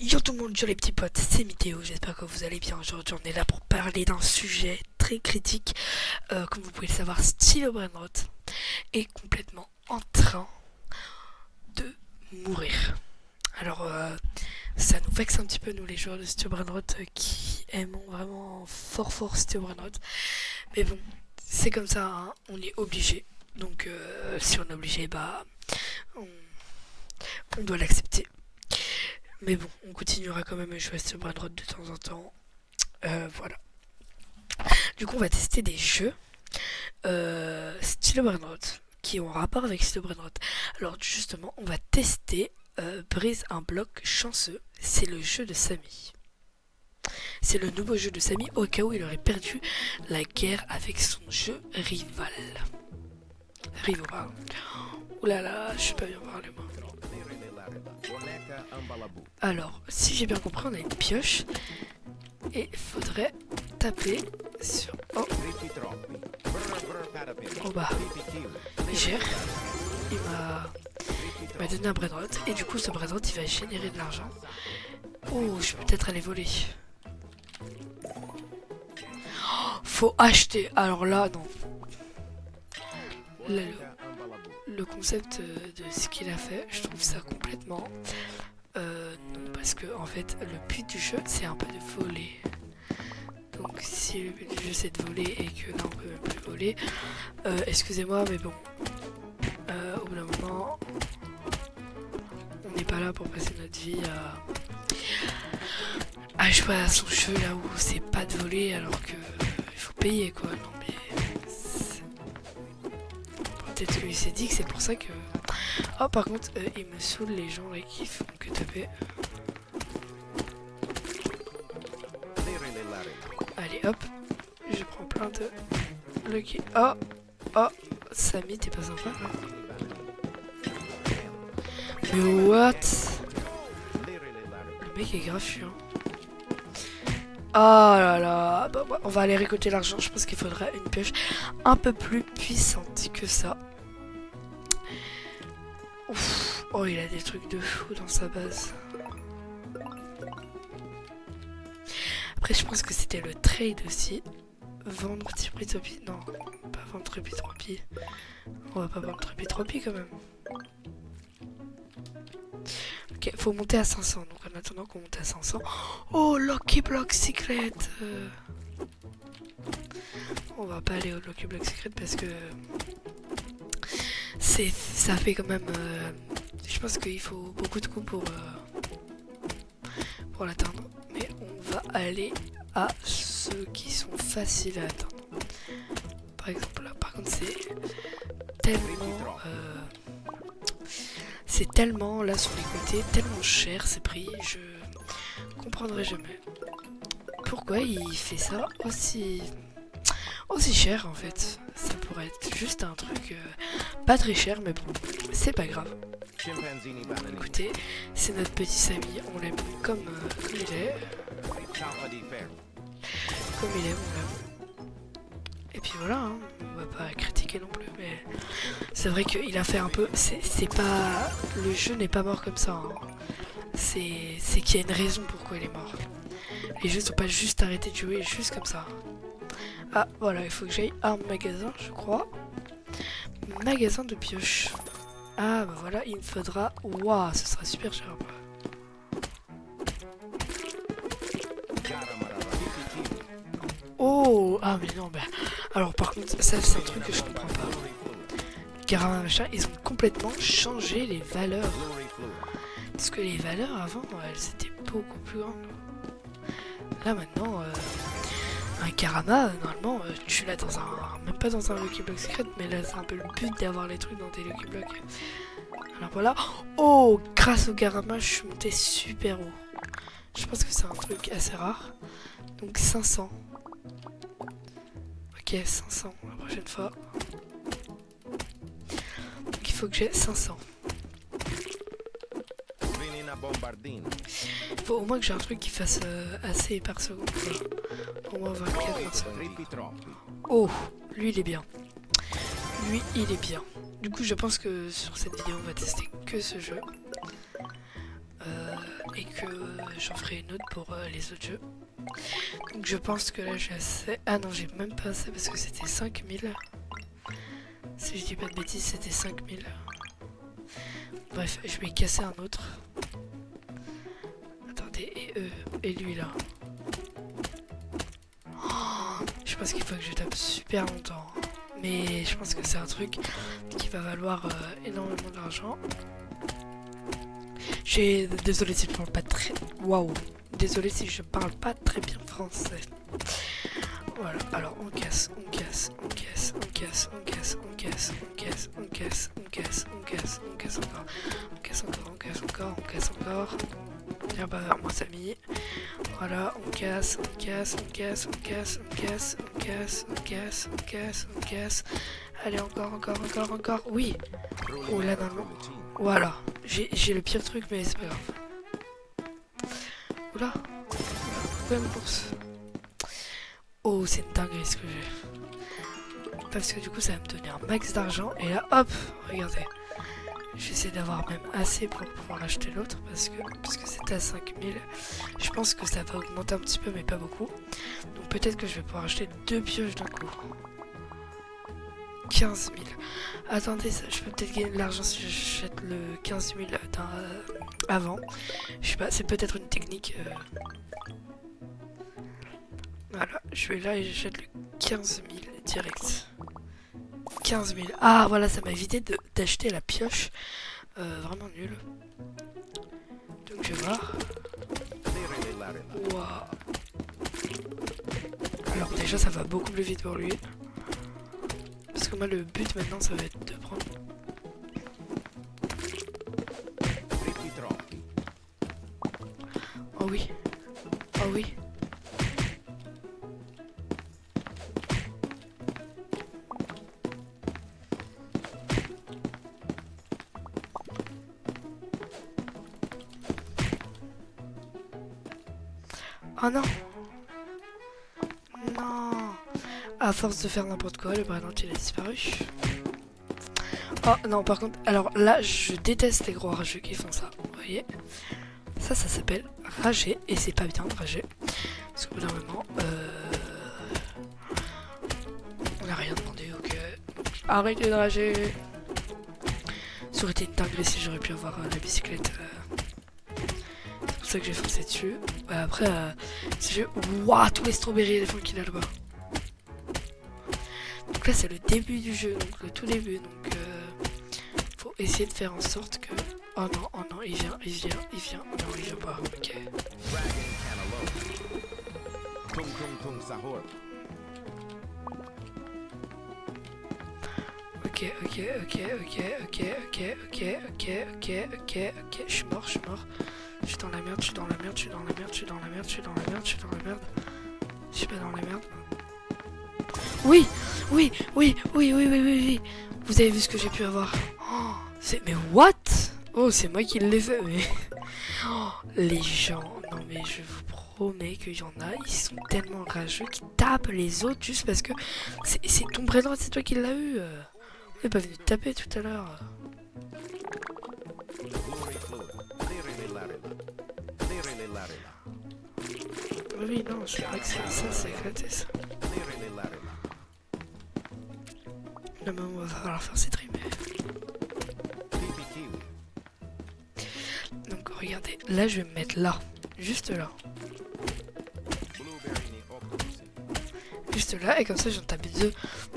Yo tout le monde, yo les petits potes, c'est Mithéo, j'espère que vous allez bien. Aujourd'hui on est là pour parler d'un sujet très critique. Comme vous pouvez le savoir, Stylo Brainrot est complètement en train de mourir. Alors ça nous vexe un petit peu nous les joueurs de Stylo Brainrot qui aimons vraiment fort Stylo Brainrot. Mais bon, c'est comme ça, hein, on est obligé. Donc si on est obligé, bah on doit l'accepter. Mais bon, on continuera quand même à jouer à ce Brainrot de temps en temps. Voilà. Du coup, on va tester des jeux Stylo Brainrot qui ont rapport avec Stylo Brainrot. Alors, justement, on va tester Brise un bloc chanceux. C'est le jeu de Samy. C'est le nouveau jeu de Samy au cas où il aurait perdu la guerre avec son jeu rival. Rival, pardon. Oulala, je sais pas bien parler moi. Alors, si j'ai bien compris, on a une pioche et il faudrait taper sur... Oh, bah, il gère. Il m'a donné un Brainrot et du coup ce Brainrot il va générer de l'argent. Oh, je peux peut-être aller voler. Oh, faut acheter. Alors là, non. Là, le concept de ce qu'il a fait, je trouve ça complètement... non, parce que en fait, le but du jeu, c'est un peu de voler. Donc si le but du jeu c'est de voler et que là on peut même plus voler, excusez-moi, mais bon, au bout d'un moment, on n'est pas là pour passer notre vie à jouer à son jeu là où c'est pas de voler alors que il faut payer quoi. Non mais peut-être que lui s'est dit que c'est pour ça que... Oh par contre, il me saoule les gens là qui font que taper. Allez hop, je prends plein de lucky. Oh, oh, Samy, t'es pas sympa là. Mais what? Le mec est grave chiant. Oh là là, bah, on va aller récolter l'argent. Je pense qu'il faudra une pioche un peu plus puissante que ça. Ouf. Oh, il a des trucs de fou dans sa base. Après, je pense que c'était le trade aussi. Vendre Tripi-Tropi. Non, pas vendre Tripi-Tropi. On va pas vendre Tripi-Tropi quand même. Ok, faut monter à 500. Donc en attendant qu'on monte à 500. Oh, Lucky Block Secret. On va pas aller au Lucky Block Secret parce que ça fait quand même... je pense qu'il faut beaucoup de coups pour l'atteindre. Mais on va aller à ceux qui sont faciles à atteindre. Par exemple là, par contre c'est tellement là sur les côtés, tellement cher ces prix, je comprendrai jamais. Pourquoi il fait ça aussi cher en fait? Ça pourrait être juste un truc pas très cher mais bon, c'est pas grave. Écoutez, c'est notre petit Samy, on l'aime comme il est. Comme il est, on l'aime. Et puis voilà, hein, on va pas critiquer non plus, mais c'est vrai qu'il a fait un peu... C'est pas... Le jeu n'est pas mort comme ça, hein. C'est qu'il y a une raison pourquoi il est mort. Les jeux sont pas juste arrêtés de jouer juste comme ça. Ah, voilà, il faut que j'aille à un magasin, je crois. Magasin de pioche. Ah, bah voilà, il me faudra... Waouh, ce sera super cher. Oh, ah mais non, bah... Alors par contre, ça c'est un truc que je comprends pas. Garama machin, ils ont complètement changé les valeurs. Parce que les valeurs avant, elles étaient beaucoup plus grandes. Là maintenant, un Karama, normalement, tu l'as dans un... Même pas dans un Lucky Block Secret, mais là c'est un peu le but d'avoir les trucs dans tes Lucky Blocks. Alors voilà. Oh, grâce au Karama, je suis monté super haut. Je pense que c'est un truc assez rare. Donc 500. Ok, 500 la prochaine fois. Donc il faut que j'ai 500. Faut au moins que j'ai un truc qui fasse assez par seconde. Au moins 24 par seconde. Oh, lui il est bien. Lui il est bien. Du coup je pense que sur cette vidéo on va tester que ce jeu. et que j'en ferai une autre pour les autres jeux. Donc je pense que là j'ai assez. Ah non, j'ai même pas assez parce que c'était 5000. Si je dis pas de bêtises, c'était 5000. Bref, je vais casser un autre. Attendez, et lui là. Oh, je pense qu'il faut que je tape super longtemps. Mais je pense que c'est un truc qui va valoir énormément d'argent. Désolé si je parle pas très... Waouh. Désolé si je parle pas très bien français. Voilà, alors on casse, on casse, on casse, on casse, on casse, on casse, on casse, on casse, on casse, on casse, on casse encore, on casse encore, on casse encore, on casse encore. Viens pas vers moi Samy. Voilà, on casse, on casse, on casse, on casse, on casse, on casse, on casse, on casse, on casse. Allez encore, encore, encore, encore. Oui. Oh là non. Voilà. J'ai le pire truc mais c'est pas grave. Oula. Pourquoi elle me course? Oh c'est une dinguerie ce que j'ai. Parce que du coup ça va me donner un max d'argent. Et là hop, regardez. J'essaie d'avoir même assez pour pouvoir acheter l'autre parce que c'est à 5000. Je pense que ça va augmenter un petit peu mais pas beaucoup. Donc peut-être que je vais pouvoir acheter 2 pioches d'un coup. 15 000. Attendez, ça, je peux peut-être gagner de l'argent si j'achète le 15 000 avant. Je sais pas, c'est peut-être une technique. Voilà, je vais là et j'achète le 15 000 direct. 15 000. Ah voilà, ça m'a évité d'acheter la pioche. Vraiment nul. Donc je vais voir. Waouh. Alors déjà ça va beaucoup plus vite pour lui. Parce que moi le but maintenant ça va être de prendre... Oh oui. Oh oui. Oh non. Non. À force de faire n'importe quoi, le bras il a disparu. Oh non, par contre, alors là, je déteste les gros rageux qui font ça. Vous voyez? Ça s'appelle rager. Et c'est pas bien de rager. Parce qu'au bout d'un moment, on n'a rien demandé, ok. Arrêtez de rager. Ça aurait été une dinguerie si j'aurais pu avoir la bicyclette. C'est pour ça que j'ai foncé dessus. Après, si je... Waouh, tous les strawberries éléphants qu'il a là-bas. Donc là, c'est le début du jeu, donc le tout début. Donc, faut essayer de faire en sorte que... Oh non, il vient. Non, il vient pas, ok. Ok. Je suis mort. Je suis dans la merde. Je suis pas dans la merde. Oui. Vous avez vu ce que j'ai pu avoir? Oh, mais what? Oh, c'est moi qui l'ai fait, mais... Oh, les gens, non mais je vous promets qu'il y en a, ils sont tellement rageux qu'ils tapent les autres juste parce que... C'est ton prénom, c'est toi qui l'as eu. On n'est pas venu te taper tout à l'heure. Oui, non, je crois que c'est éclaté ça. Non mais on va falloir faire ces trims. Donc regardez, là je vais me mettre là. Juste là. Juste là, et comme ça j'en tape 2.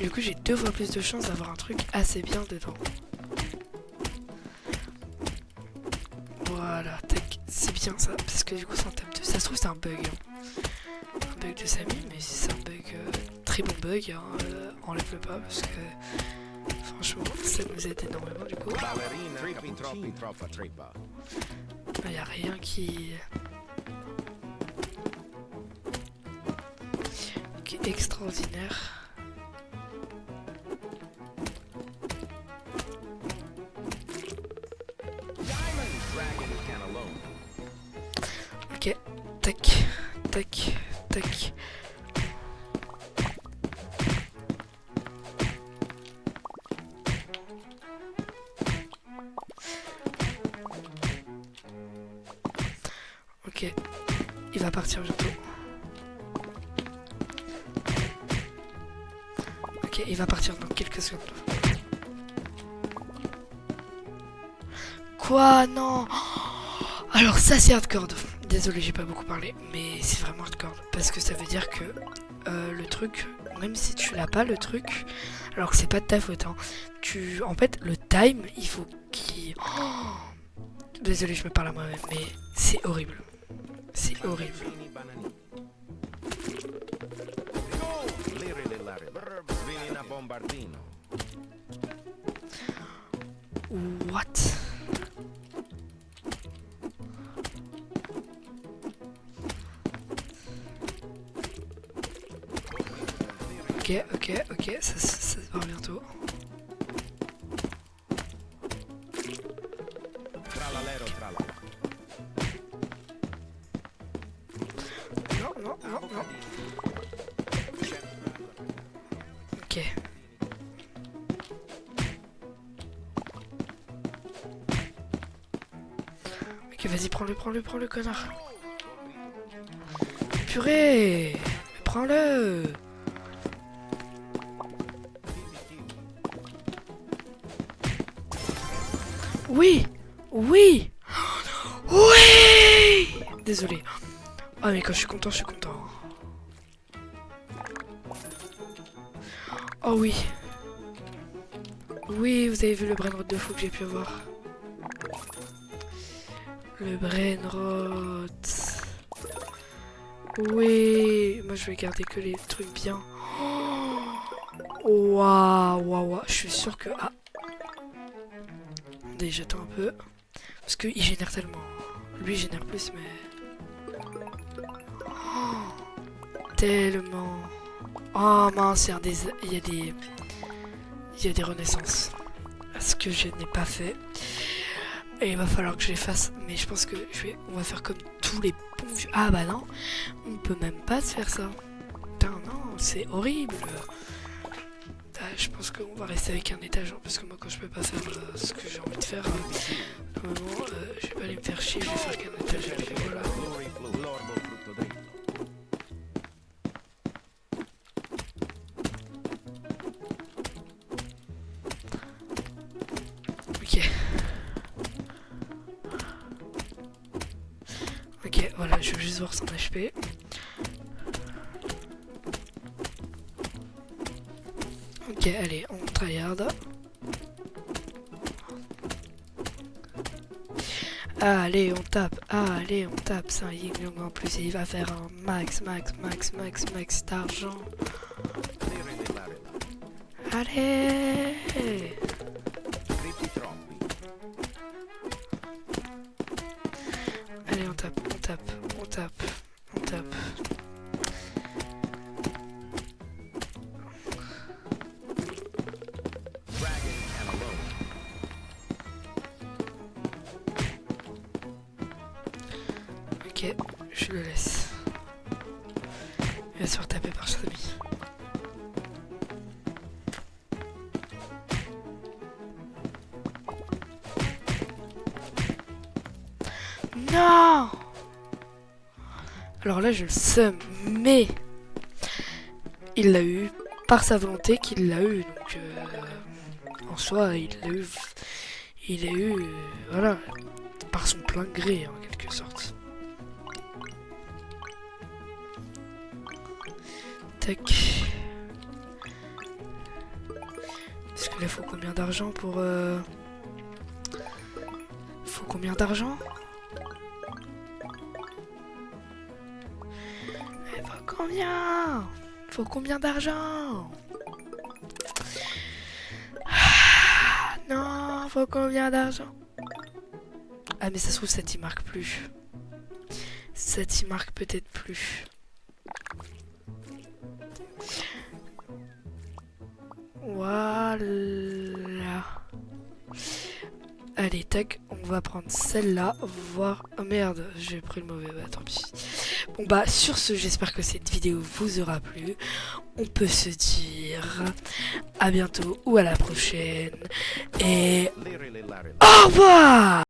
Du coup j'ai 2 fois plus de chances d'avoir un truc assez bien dedans. Voilà, tac, c'est bien ça, parce que du coup ça en tape 2. Ça se trouve c'est un bug. Hein. Un bug de Samy, mais si c'est un bug, très bon bug, hein, enlève-le pas, parce que franchement ça nous aide énormément du coup. Il n'y a rien qui est extraordinaire. Ok, tac. Ok. Il va partir bientôt. Ok, il va partir dans quelques secondes. Quoi? Non. Alors ça c'est hardcore. Désolé, j'ai pas beaucoup parlé, mais c'est vraiment hardcore. Parce que ça veut dire que le truc, même si tu l'as pas le truc, alors que c'est pas de ta faute, hein, en fait, le time, il faut qu'il... Oh, désolé, je me parle à moi-même, mais c'est horrible. C'est horrible. What? Ok, ça se part bientôt. Non. Ok. Ok, vas-y, prends-le, connard. Purée! Prends-le! Oui! Oui! Désolé. Ah mais quand je suis content, je suis content. Oh oui. Oui, vous avez vu le brainrot de fou que j'ai pu avoir. Le brainrot. Oui. Moi je vais garder que les trucs bien. Waouh. Je suis sûr que... Ah. Attendez, j'attends un peu. Parce qu'il génère tellement. Lui il génère plus mais... Tellement. Oh mince, il y a des renaissances. Ce que je n'ai pas fait. Et il va falloir que je les fasse. Mais je pense que on va faire comme tous les bons vieux. Ah bah non, on peut même pas se faire ça. Putain non, c'est horrible. Je pense qu'on va rester avec un étage. Parce que moi quand je peux pas faire ce que j'ai envie de faire, normalement, je vais pas aller me faire chier. Je vais faire qu'un étage. Et puis voilà. Ok, voilà, je vais juste voir son HP. Ok, allez, on tryhard. Allez, on tape. C'est un Yin Yang en plus et il va faire un max d'argent. Allez! Allez, on tape. Ok, je le laisse. Il va se faire taper par ses amis. Non! Alors là, je le seum, mais il l'a eu par sa volonté qu'il l'a eu. Donc, en soi, il l'a eu, voilà, par son plein gré, en quelque sorte. Tac. Parce que là, faut combien d'argent pour... Faut combien d'argent? Faut combien d'argent? Non, faut combien d'argent? Ah mais ça se trouve ça t'y marque plus. Ça t'y marque peut-être plus. Voilà. Allez, tac, on va prendre celle-là, voir... Oh merde, j'ai pris le mauvais, bah tant pis. Bon bah, sur ce, j'espère que cette vidéo vous aura plu. On peut se dire à bientôt ou à la prochaine. Et au revoir!